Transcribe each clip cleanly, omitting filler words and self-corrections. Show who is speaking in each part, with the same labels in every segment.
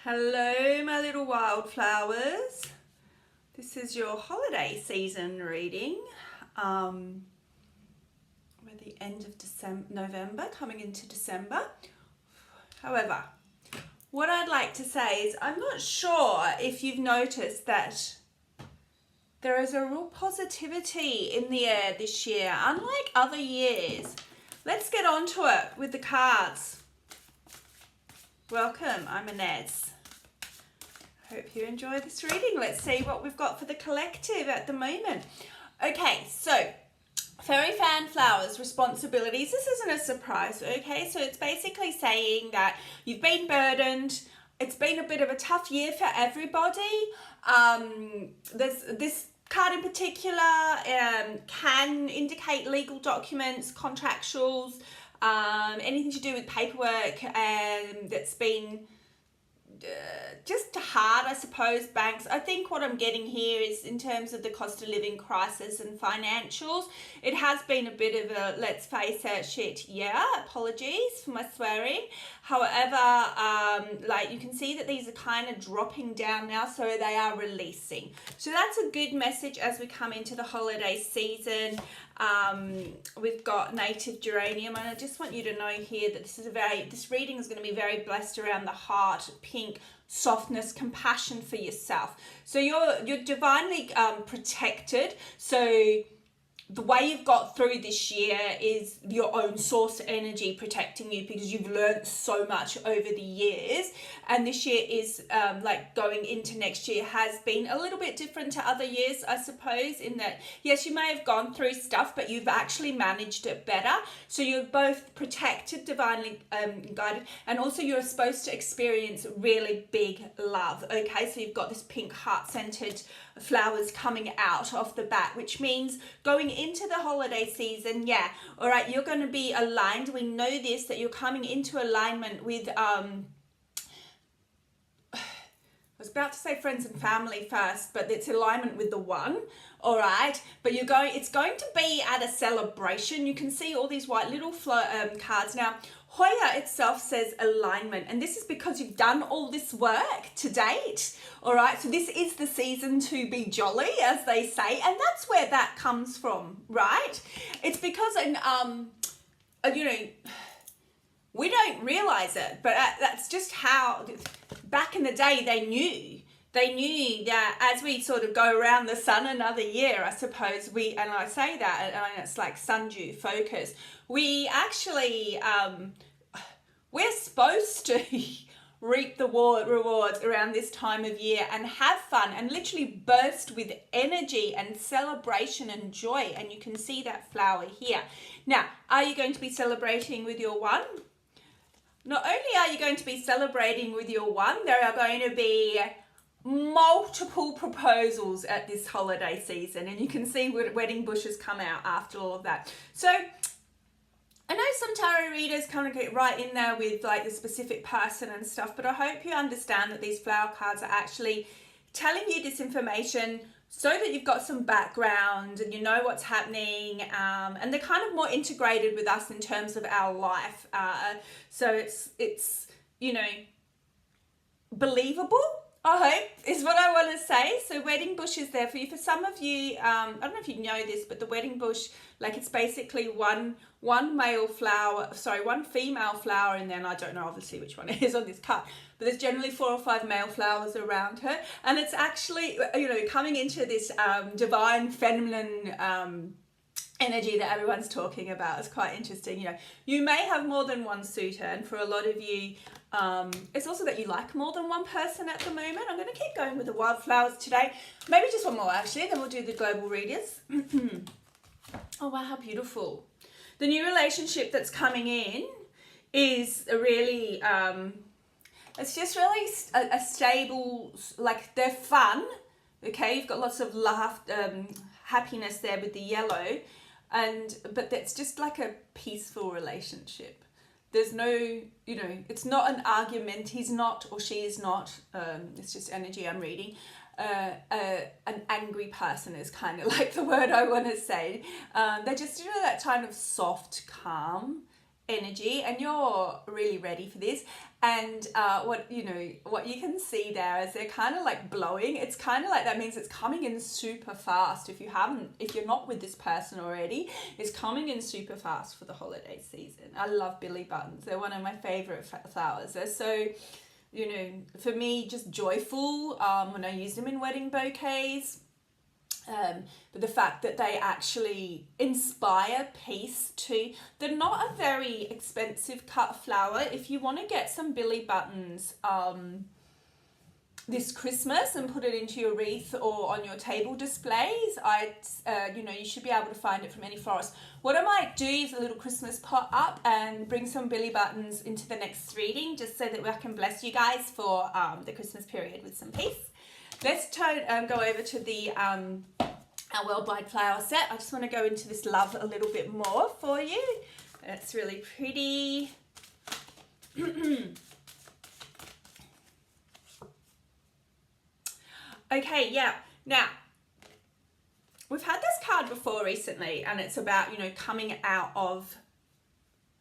Speaker 1: Hello, my little wildflowers. This is your holiday season reading. We're at the end of November, coming into December. However, what I'd like to say is I'm not sure if you've noticed that there is a real positivity in the air this year, unlike other years. Let's get on to it with the cards. Welcome, I'm Inez. Hope you enjoy this reading. Let's see what we've got for the collective at the moment. Okay, so fairy fan flowers, responsibilities. This isn't a surprise, okay? So it's basically saying that you've been burdened. It's been a bit of a tough year for everybody. There's this card in particular can indicate legal documents, contractuals, anything to do with paperwork that's been just hard, I suppose, banks. I think what I'm getting here is in terms of the cost of living crisis and financials, it has been a bit of a, let's face it, shit year. Apologies for my swearing. However, like you can see that these are kind of dropping down now, so they are releasing. So that's a good message as we come into the holiday season. We've got native geranium, and I just want you to know here that this reading is going to be very blessed around the heart, pink, softness, compassion for yourself. So you're divinely protected. So the way you've got through this year is your own source energy protecting you, because you've learned so much over the years. And this year is like going into next year has been a little bit different to other years, I suppose, in that, yes, you may have gone through stuff, but you've actually managed it better. So you're both protected, divinely guided, and also you're supposed to experience really big love. Okay, so you've got this pink heart-centered flowers coming out off the bat, which means going into the holiday season, yeah, all right, you're going to be aligned. We know this, that you're coming into alignment with I was about to say friends and family first, but it's alignment with the one, all right? But it's going to be at a celebration. You can see all these white little cards. Now, Hoya itself says alignment, and this is because you've done all this work to date, all right? So this is the season to be jolly, as they say, and that's where that comes from, right? It's because, we don't realize it, but that's just how, back in the day, they knew that as we sort of go around the sun another year, I suppose and I say that, and it's like sundew focus, we actually, we're supposed to reap the rewards around this time of year and have fun and literally burst with energy and celebration and joy. And you can see that flower here. Now, are you going to be celebrating with your one? Not only are you going to be celebrating with your one, there are going to be multiple proposals at this holiday season, and you can see wedding bushes come out after all of that. So I know some tarot readers kind of get right in there with like the specific person and stuff, but I hope you understand that these flower cards are actually telling you this information so that you've got some background and you know what's happening, and they're kind of more integrated with us in terms of our life. So it's believable, I hope, is what I want to say. So wedding bush is there for you. For some of you, I don't know if you know this, but the wedding bush, like, it's basically one female flower, and then I don't know obviously which one it is on this card, but there's generally 4 or 5 male flowers around her, and it's actually coming into this divine feminine energy that everyone's talking about. Is quite interesting. You may have more than one suitor, and for a lot of you, it's also that you like more than one person at the moment. I'm going to keep going with the wildflowers today. Maybe just one more actually, then we'll do the global readers. Oh wow, how beautiful. The new relationship that's coming in is a really, it's just really a stable, like, they're fun, okay? You've got lots of happiness there with the yellow, but it's just like a peaceful relationship. There's no, it's not an argument. He's not or she is not, it's just energy I'm reading. An angry person is kind of like the word I want to say. They're just that kind of soft, calm energy, and you're really ready for this. And what you can see there is they're kind of like blowing. It's kind of like, that means it's coming in super fast. If you're not with this person already, it's coming in super fast for the holiday season. I love Billy Buttons. They're one of my favorite flowers. They're so, for me, just joyful when I use them in wedding bouquets. But the fact that they actually inspire peace too. They're not a very expensive cut flower. If you want to get some Billy Buttons this Christmas and put it into your wreath or on your table displays, you should be able to find it from any florist. What I might do is a little Christmas pot up and bring some Billy Buttons into the next reading, just so that I can bless you guys for the Christmas period with some peace. Let's go over to the our worldwide flower set. I just want to go into this love a little bit more for you. It's really pretty. Okay, yeah. Now, we've had this card before recently, and it's about, coming out of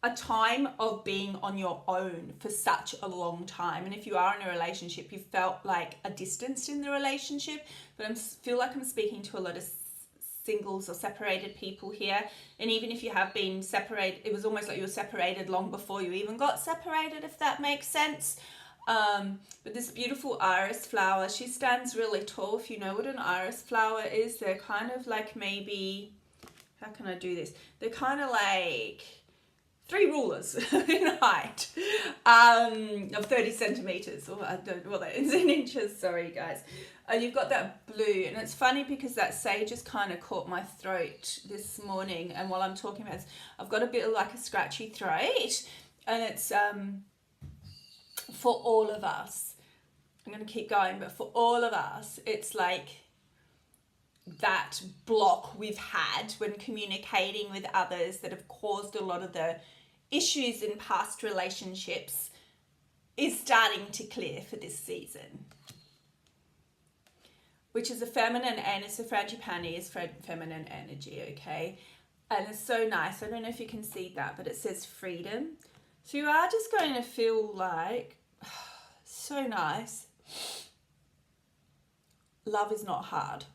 Speaker 1: a time of being on your own for such a long time. And if you are in a relationship, you felt like a distance in the relationship, but I feel like I'm speaking to a lot of singles or separated people here. And even if you have been separated, it was almost like you were separated long before you even got separated, if that makes sense. But this beautiful iris flower, she stands really tall. If you know what an iris flower is, they're kind of like, maybe, how can I do this? They're kind of like 3 rulers in height, of 30 centimeters, or it's in inches, sorry guys. You've got that blue, and it's funny because that sage has kind of caught my throat this morning, and while I'm talking about this, I've got a bit of like a scratchy throat, and it's for all of us. I'm going to keep going, but for all of us, it's like that block we've had when communicating with others that have caused a lot of the issues in past relationships is starting to clear for this season, which is a feminine, and it's a frangipani is feminine energy, okay? And it's so nice. I don't know if you can see that, but it says freedom. So you are just going to feel like, so nice. Love is not hard,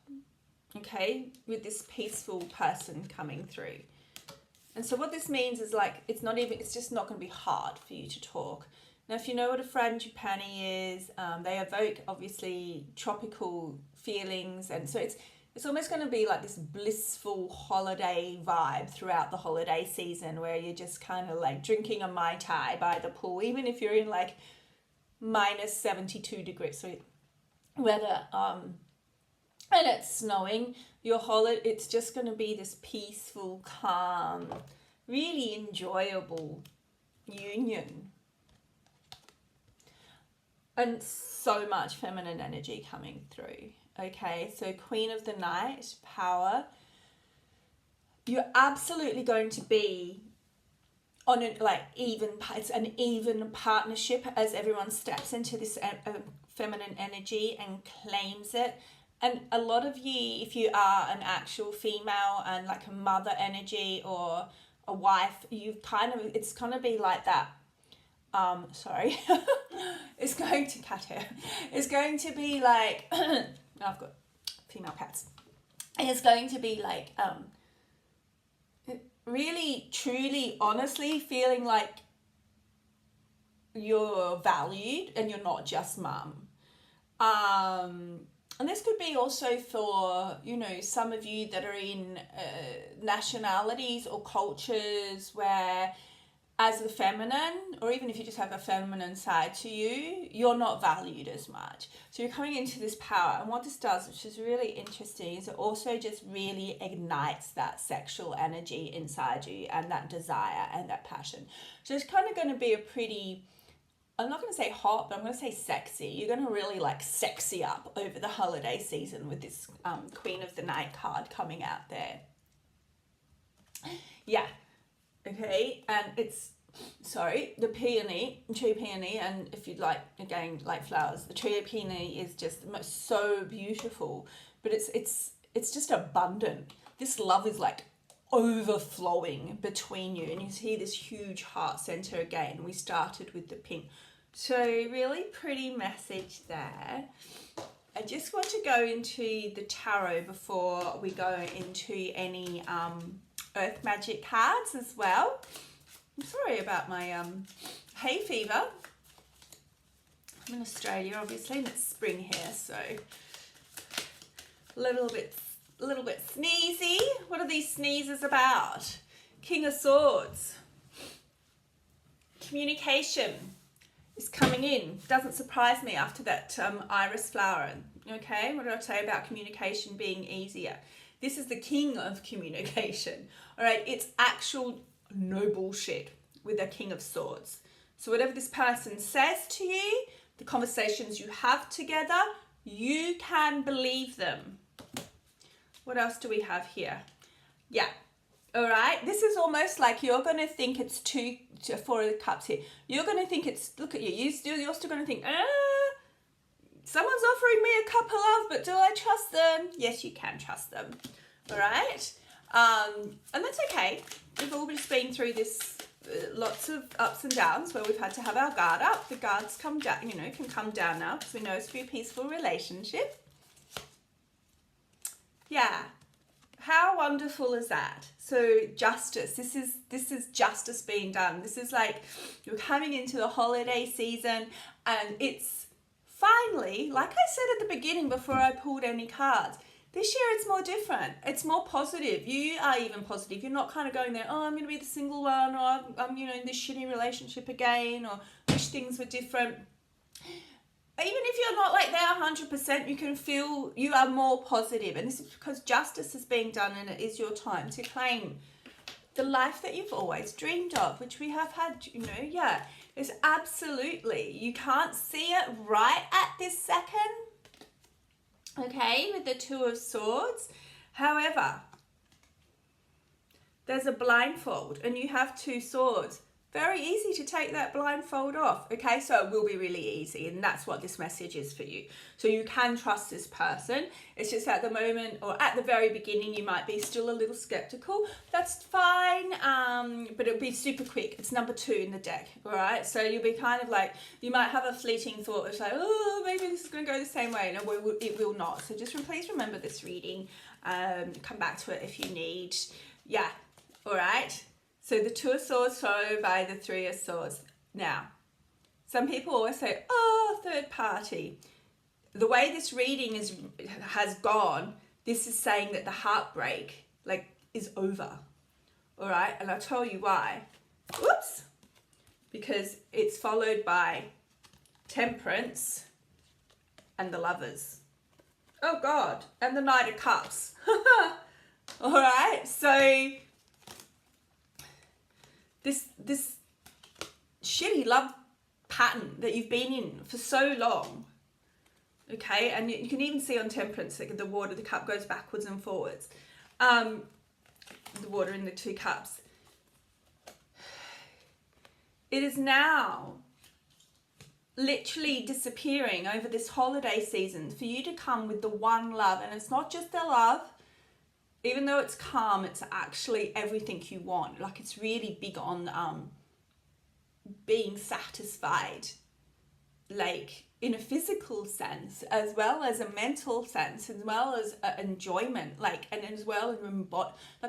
Speaker 1: okay? With this peaceful person coming through. And so what this means is like, it's just not going to be hard for you to talk. Now, if you know what a frangipani is, they evoke obviously tropical feelings. And so it's almost going to be like this blissful holiday vibe throughout the holiday season, where you're just kind of like drinking a Mai Tai by the pool, even if you're in like minus 72 degrees weather, and it's snowing. It's just going to be this peaceful, calm, really enjoyable union. And so much feminine energy coming through. Okay, so Queen of the Night, power. You're absolutely going to be on it's an even partnership as everyone steps into this feminine energy and claims it. And a lot of you, if you are an actual female and like a mother energy or a wife, it's going to be like that. Sorry, it's going to cat hair. It's going to be like, I've got female cats. It's going to be like, really, truly, honestly feeling like you're valued and you're not just mum. And this could be also for, some of you that are in nationalities or cultures where, as the feminine, or even if you just have a feminine side to you, you're not valued as much. So you're coming into this power. And what this does, which is really interesting, is it also just really ignites that sexual energy inside you and that desire and that passion. So it's kind of going to be a pretty, I'm not going to say hot, but I'm going to say sexy. You're going to really like sexy up over the holiday season with this Queen of the Night card coming out there. Yeah. Okay, and it's, the peony, tree peony, and if you'd like, again, like flowers, the tree peony is just so beautiful, but it's just abundant. This love is like overflowing between you, and you see this huge heart center again. We started with the pink. So really pretty message there. I just want to go into the tarot before we go into any earth magic cards as well. I'm sorry about my hay fever. I'm in Australia obviously and it's spring here, so a little bit sneezy. What are these sneezes about? King of Swords. Communication is coming in. Doesn't surprise me after that iris flower. Okay, what did I say about communication being easier? This is the king of communication. All right, it's actual no bullshit with the King of Swords. So whatever this person says to you, the conversations you have together, you can believe them. What else do we have here? Yeah. All right. This is almost like you're going to think it's four of cups here. You're going to think it's, look at you. You're still going to think, someone's offering me a cup of love, but do I trust them? Yes, you can trust them. All right. And that's okay. We've all just been through this lots of ups and downs where we've had to have our guard up. The guards come down, can come down now because we know it's to be a peaceful relationship. Yeah. How wonderful is that? So justice, this is justice being done. This is like you're coming into the holiday season and it's finally, like I said at the beginning before I pulled any cards, this year it's more different. It's more positive. You are even positive. You're not kind of going there, oh, I'm going to be the single one, or I'm in this shitty relationship again, or wish things were different. Even if you're not like there 100%, you can feel you are more positive. And this is because justice is being done and it is your time to claim the life that you've always dreamed of, which we have had, yeah. It's absolutely, you can't see it right at this second. Okay, with the Two of Swords. However, there's a blindfold and you have two swords. Very easy to take that blindfold off. Okay, so it will be really easy, and that's what this message is for you. So you can trust this person. It's just at the moment or at the very beginning you might be still a little skeptical. That's fine, but it'll be super quick. It's number 2 in the deck, all right? So you'll be kind of like, you might have a fleeting thought of like, oh, maybe this is going to go the same way. No, it will not. So just please remember this reading. Come back to it if you need. Yeah, all right? So the Two of Swords followed by the Three of Swords. Now, some people always say, oh, third party. The way this reading has gone, this is saying that the heartbreak is over. All right, and I'll tell you why. Whoops. Because it's followed by Temperance and the Lovers. Oh God, and the Knight of Cups. All right, so this shitty love pattern that you've been in for so long, okay, and you can even see on Temperance that the water, the cup goes backwards and forwards, the water in the 2 cups. It is now literally disappearing over this holiday season for you to come with the one love, and it's not just the love. Even though it's calm, it's actually everything you want. Like, it's really big on being satisfied, like in a physical sense, as well as a mental sense, as well as enjoyment, and as well as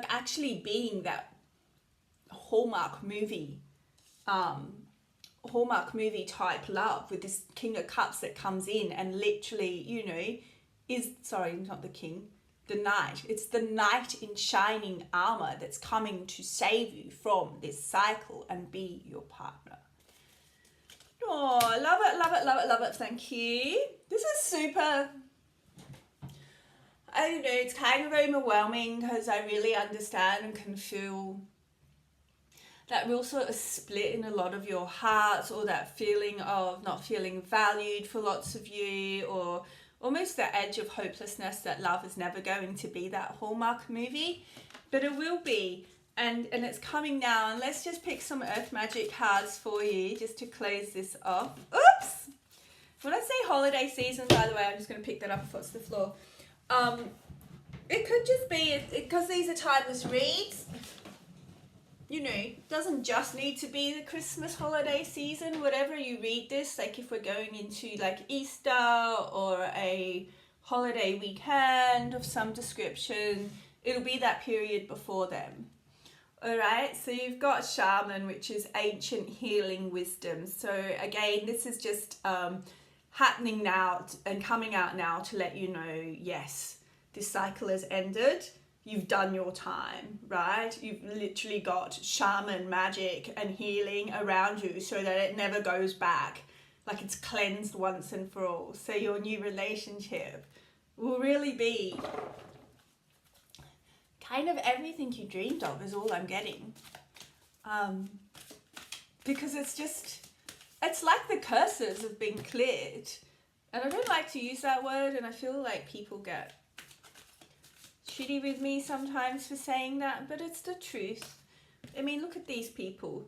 Speaker 1: actually being that Hallmark movie type love with this King of Cups that comes in and literally, not the king. The knight. It's the knight in shining armor that's coming to save you from this cycle and be your partner. Oh, love it, love it, love it, love it. Thank you. This is super, I don't know, it's kind of overwhelming because I really understand and can feel that real sort of split in a lot of your hearts, or that feeling of not feeling valued for lots of you, or almost the edge of hopelessness that love is never going to be that Hallmark movie, but it will be, and it's coming now. And let's just pick some Earth Magic cards for you just to close this off. Oops! When I say holiday season, by the way, I'm just going to pick that up before it's the floor. It could just be, because these are timeless reads, you know, doesn't just need to be the Christmas holiday season. Whatever you read this, like if we're going into like Easter or a holiday weekend of some description, it'll be that period before them. All right, so you've got shaman, which is ancient healing wisdom. So again, this is just happening now and coming out now to let you know, yes, this cycle has ended. You've done your time, right? You've literally got shaman magic and healing around you so that it never goes back. Like it's cleansed once and for all. So your new relationship will really be kind of everything you dreamed of is all I'm getting. Because it's like the curses have been cleared. And I don't like to use that word, and I feel like people get shitty with me sometimes for saying that, but it's the truth. I mean, look at these people.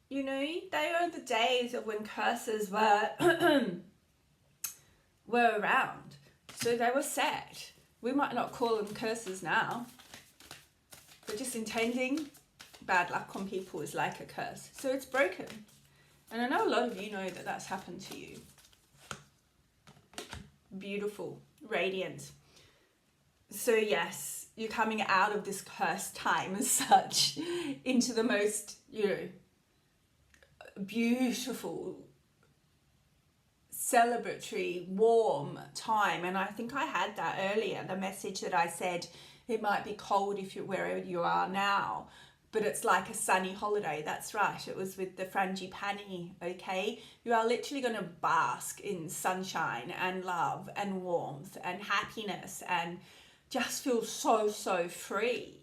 Speaker 1: You know, they are the days of when curses were were around. So they were set. We might not call them curses now. But just intending bad luck on people is like a curse. So it's broken. And I know a lot of you know that that's happened to you. Beautiful. Radiant. So yes, you're coming out of this cursed time as such into the most, you know, beautiful, celebratory, warm time. And I think I had that earlier, the message that I said, it might be cold if you're wherever you are now, but it's like a sunny holiday. That's right. It was with the frangipani, okay? You are literally going to bask in sunshine and love and warmth and happiness and just feel so, so free.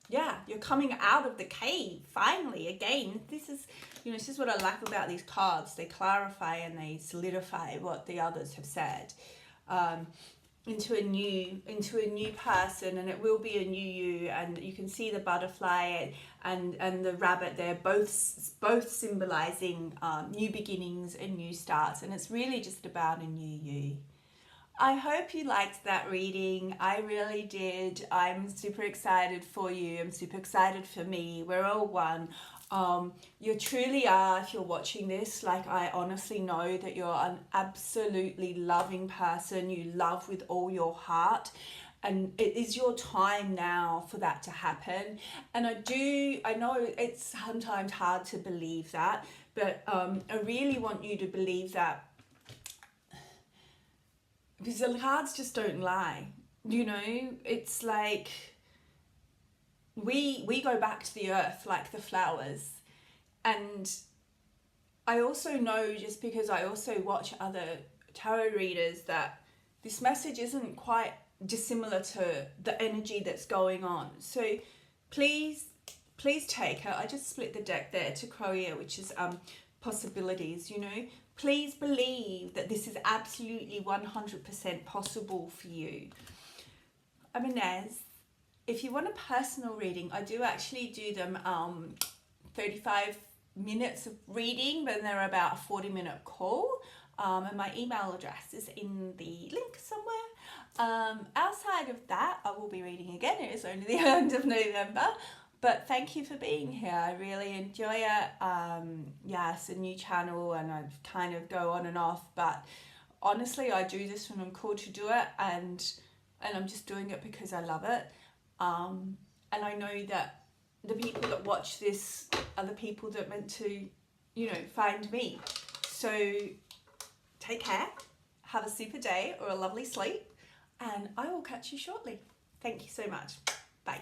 Speaker 1: Yeah, you're coming out of the cave, finally. Again, this is, you know, this is what I like about these cards. They clarify and they solidify what the others have said. Into a new person, and it will be a new you, and you can see the butterfly and the rabbit there, both symbolizing new beginnings and new starts, and it's really just about a new you. I hope you liked that reading. I really did. I'm super excited for you. I'm super excited for me. We're all one. You truly are, if you're watching this, like I honestly know that you're an absolutely loving person. You love with all your heart, and it is your time now for that to happen. And I know it's sometimes hard to believe that, but I really want you to believe that, because the cards just don't lie. You know, it's like we go back to the earth like the flowers. And I also know, just because I also watch other tarot readers, that this message isn't quite dissimilar to the energy that's going on. So please take it. I just split the deck there to Croia, which is possibilities, you know. Please believe that this is absolutely 100% possible for you. I'm Inez. If you want a personal reading, I do actually do them 35 minutes of reading, but they're about a 40-minute call. And my email address is in the link somewhere. Outside of that, I will be reading again. It is only the end of November. But thank you for being here. I really enjoy it. Yeah, it's a new channel and I kind of go on and off. But honestly, I do this when I'm called to do it. And I'm just doing it because I love it. And I know that the people that watch this are the people that are meant to, you know, find me. So take care. Have a super day or a lovely sleep. And I will catch you shortly. Thank you so much. Bye.